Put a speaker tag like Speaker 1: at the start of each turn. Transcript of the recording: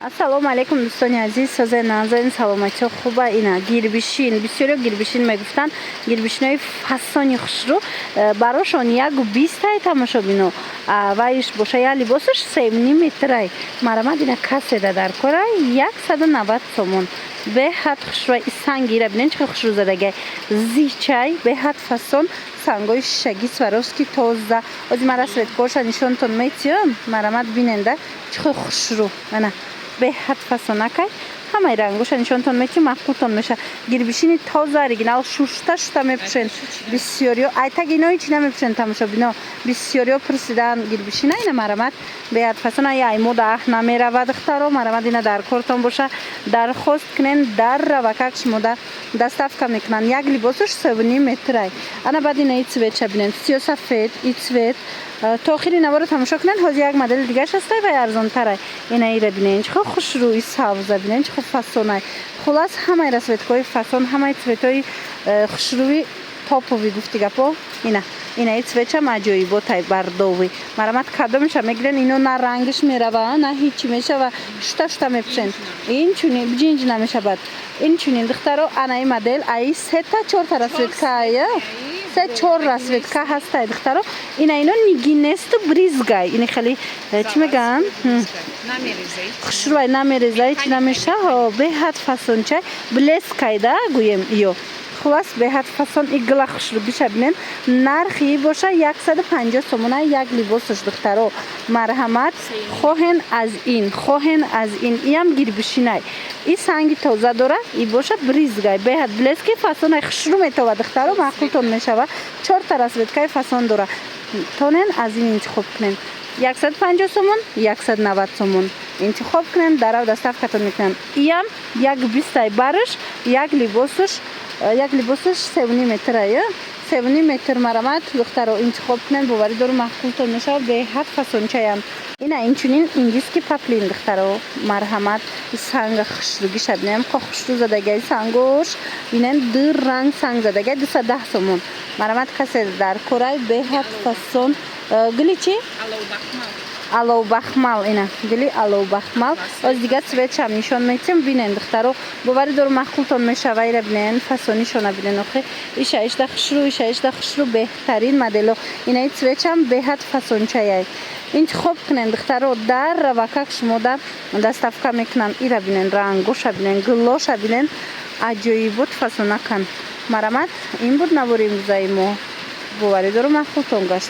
Speaker 1: Ассалому алейкум, دوستان عزیز. سازه نازنین سلامتی خوبه. اینا گیربیشین بسیاری گیربیشین میگفتن گیربیشینای فسانی خوش رو براشون یک 20 تای تماشا بینو وایش باشه یا لباسش 3.5 متره مرامد اینا کسی در کره 190 سومون به حد خوش رو سنگی را بینن چه خوش رو زدگه زیچای به حد فسان سنگای شگی سواروسکی تازه از مراسم کارش نشون تون میتیم مرامد بیننده چه خوش رو نه به حد فسانه که همه رنگوش نشانتون میتیم مخلوطون میشه گیربیشین تازه اوریجینال شوشته میپوشن بسیاری ایتا اینا هیچ نمیپوشن تماشا بینا بسیاری پرسیدن گیربیشین اینا مرامت به حد فسانه یا ایموده نمیرود دخترا مرامت اینا در کارتون باشه درخواست کنن در روکش موده دستف کم میکنن یک لباسش 7.5 متره انا بعد اینا ایت سویت بینن سیاسفید ایت سویت تا آخری نوار رو تماشا کنن حاضر یک مدل دیگه هسته و ارزان تره اینا ایره بینن چه خوش روی سبزه بینن چه فسانه خلاص همه رسوت‌های فسان همه سویت‌های خوشروی تاپوی گفتی گپو اینا این سویت هم عجایبه تای برداوی مرامت کدومش میگیرن اینو نه رنگش میروه نه هیچی میشه و شتا میپشن این چونی بجینج نمیشه بعد این چونی دخترو انا این مدل ای 3 تا 4 تا رسوت‌های 3-4 رسوت‌ها هست دخترو اینو نیگینست بریزگای این خیلی چی میگن خوشروی نمیریزه چی نمیشه به حد فسان چه بلسکایده گویم ایو خلاص به حد فسان ایگلا خوشرو بیشه بینن نرخی باشه 150 سومونه یک لباسش دخترو مرحمت خواهن از این ایم گیربیشینای این سنگی تازه داره این باشه بریزگای به حد بلسکی فسان خوشرو میتوه دخترو مخلوطون میشه 4 تا رسوت‌های فسان داره تونن از این انتخاب کنن 150 سومون 190 سومون انتخاب کنن در دستف کتون میکنن ایم یک 20 تای برش یک لباسش 7.5 متره 7.5 متر مرامت دختر رو انتخاب کنن بواری دارو مخلوط میشه به حد فسان چایم این چونین انگلیسی پاپلین دختر رو مرحمت سنگ خوشروگی شبنیم که خوشرو زدگی سنگوش اینن در رنگ سنگ زدگی 210 سومون مرامت کسی در کره به حد فسان گلی چی؟ алоу бахмал اینا گلی алоу бахмал از دیگه سویت هم نشان میتیم بینن دخترو بواری دور مخلوطون میشه ویره بینن فسونیشون بینن اخی ایش دا خوشرو بهترین مدلو اینا سویت هم به حد فسون چایه انتخاب کنن دخترو در روکک شما در دستفکه میکنن ایره بینن رنگوش بینن گلوش بینن عجایبوت فسونه کن مرامت این بود نبوریم زایمو بواری دور مخلوطون گشت